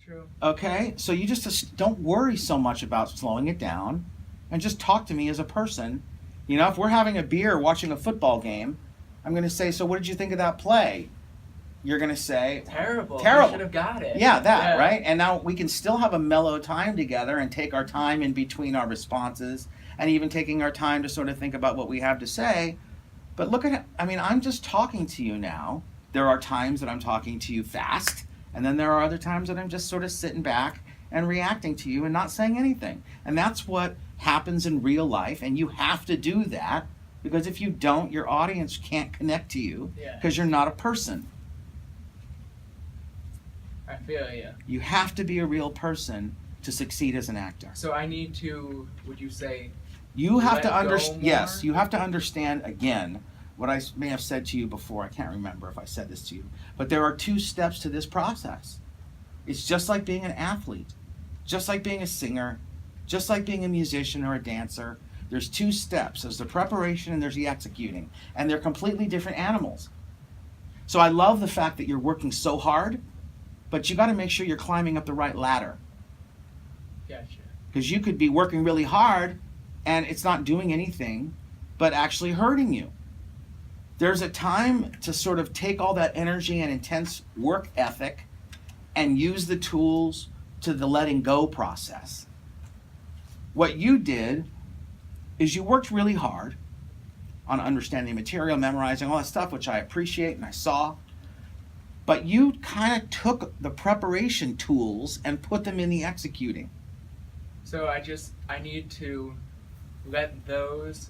True. Okay? So you just don't worry so much about slowing it down and just talk to me as a person. You know, if we're having a beer watching a football game, I'm going to say, so what did you think of that play? You're going to say, Terrible. Terrible. You should have got it. Yeah, that, right? And now we can still have a mellow time together and take our time in between our responses and even taking our time to sort of think about what we have to say. But look at it. I mean, I'm just talking to you now. There are times that I'm talking to you fast, and then there are other times that I'm just sort of sitting back and reacting to you and not saying anything. And that's what happens in real life, and you have to do that, because if you don't, your audience can't connect to you because you're not a person. I feel you. You have to be a real person to succeed as an actor. So I need to, would you say, you have to understand? Yes, you have to understand, again, what I may have said to you before. I can't remember if I said this to you. But there are 2 steps to this process. It's just like being an athlete, just like being a singer, just like being a musician or a dancer. There's 2 steps. There's the preparation and there's the executing. And they're completely different animals. So I love the fact that you're working so hard, but you got to make sure you're climbing up the right ladder. Gotcha. Because you could be working really hard and it's not doing anything but actually hurting you. There's a time to sort of take all that energy and intense work ethic and use the tools to the letting go process. What you did is you worked really hard on understanding material, memorizing all that stuff, which I appreciate and I saw. But you kind of took the preparation tools and put them in the executing. So I need to let those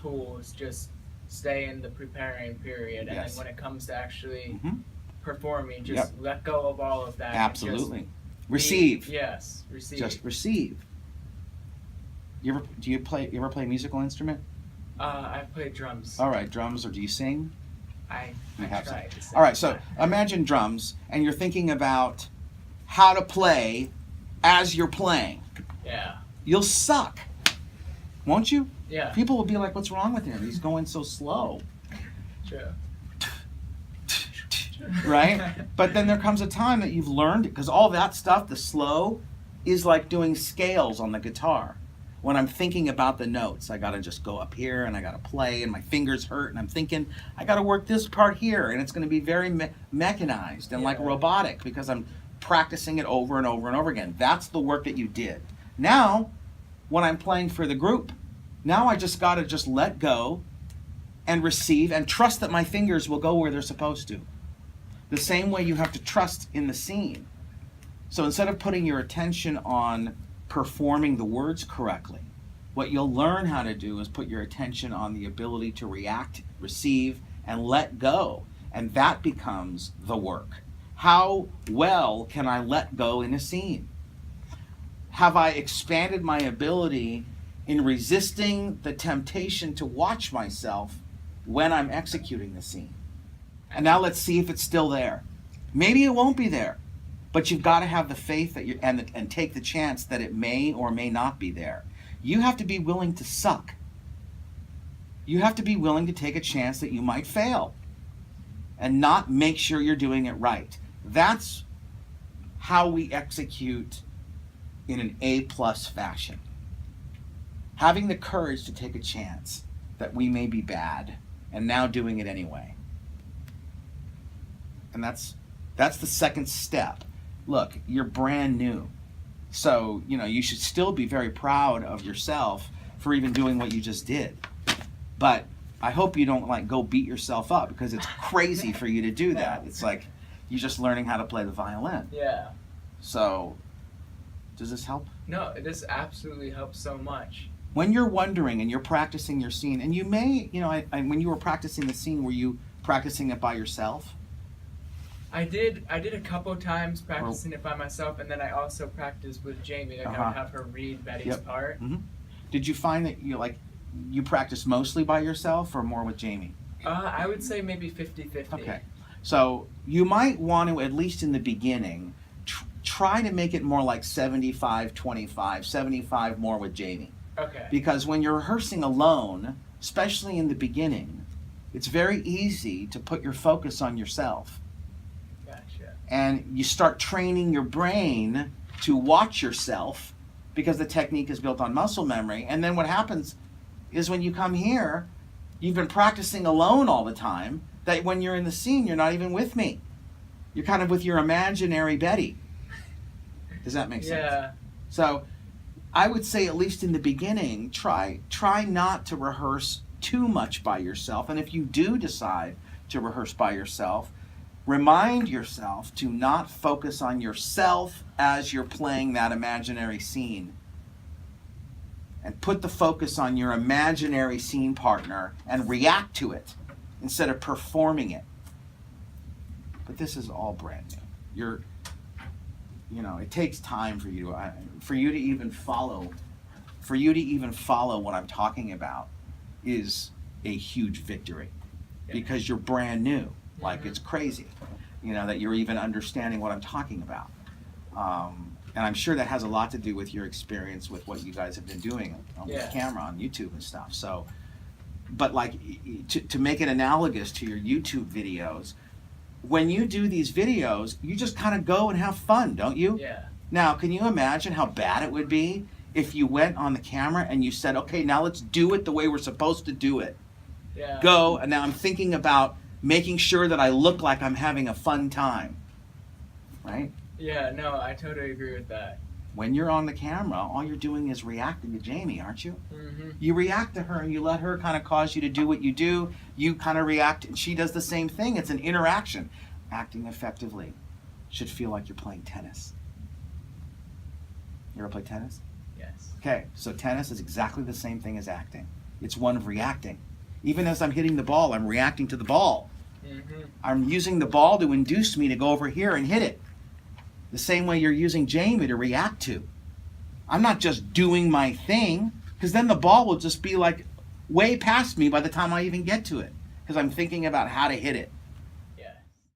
tools just stay in the preparing period, and then when it comes to actually performing, just let go of all of that. Absolutely. Receive. Yes, receive. Just receive. Do you ever play a musical instrument? I play drums. All right, drums, or do you sing? I have try to sing. All right, so imagine drums, and you're thinking about how to play as you're playing. Yeah. You'll suck, won't you? Yeah. People will be like, what's wrong with him? He's going so slow. True. Right? But then there comes a time that you've learned, because all that stuff, the slow, is like doing scales on the guitar. When I'm thinking about the notes, I gotta just go up here and I gotta play and my fingers hurt and I'm thinking, I gotta work this part here, and it's gonna be very mechanized and like robotic because I'm practicing it over and over and over again. That's the work that you did. Now, when I'm playing for the group, now I just gotta just let go and receive and trust that my fingers will go where they're supposed to. The same way you have to trust in the scene. So instead of putting your attention on performing the words correctly, what you'll learn how to do is put your attention on the ability to react, receive, and let go. And that becomes the work. How well can I let go in a scene? Have I expanded my ability in resisting the temptation to watch myself when I'm executing the scene? And now let's see if it's still there. Maybe it won't be there. But you've got to have the faith that and take the chance that it may or may not be there. You have to be willing to suck. You have to be willing to take a chance that you might fail and not make sure you're doing it right. That's how we execute in an A+ fashion. Having the courage to take a chance that we may be bad and now doing it anyway. And that's the second step. Look, you're brand new. So, you should still be very proud of yourself for even doing what you just did. But I hope you don't go beat yourself up, because it's crazy for you to do that. It's like you're just learning how to play the violin. Yeah. So, does this help? No, this absolutely helps so much. When you're wondering and you're practicing your scene, and you may, when you were practicing the scene, were you practicing it by yourself? I did a couple times practicing it by myself, and then I also practiced with Jamie. I would have her read Betty's part. Mm-hmm. Did you find that you practiced mostly by yourself or more with Jamie? I would say maybe 50-50. Okay. So you might want to, at least in the beginning, try to make it more like 75-25, 75 more with Jamie. Okay. Because when you're rehearsing alone, especially in the beginning, it's very easy to put your focus on yourself. and you start training your brain to watch yourself because the technique is built on muscle memory. And then what happens is when you come here, you've been practicing alone all the time, that when you're in the scene, you're not even with me. You're kind of with your imaginary Betty. Does that make sense? Yeah. So I would say, at least in the beginning, try not to rehearse too much by yourself. And if you do decide to rehearse by yourself, remind yourself to not focus on yourself as you're playing that imaginary scene. And put the focus on your imaginary scene partner and react to it instead of performing it. But this is all brand new. It takes time for you to even follow what I'm talking about is a huge victory, because you're brand new. Like, it's crazy, that you're even understanding what I'm talking about. And I'm sure that has a lot to do with your experience with what you guys have been doing on the camera, on YouTube and stuff. So, but like, to make it analogous to your YouTube videos, when you do these videos, you just kind of go and have fun, don't you? Yeah. Now, can you imagine how bad it would be if you went on the camera and you said, okay, now let's do it the way we're supposed to do it. Yeah. Go, and now I'm thinking about making sure that I look like I'm having a fun time. Right? Yeah, no, I totally agree with that. When you're on the camera, all you're doing is reacting to Jamie, aren't you? Mm-hmm. You react to her and you let her kind of cause you to do what you do. You kind of react and she does the same thing. It's an interaction. Acting effectively should feel like you're playing tennis. You ever play tennis? Yes. Okay, so tennis is exactly the same thing as acting. It's one of reacting. Even as I'm hitting the ball, I'm reacting to the ball. Mm-hmm. I'm using the ball to induce me to go over here and hit it. The same way you're using Jamie to react to. I'm not just doing my thing, because then the ball will just be like way past me by the time I even get to it, because I'm thinking about how to hit it.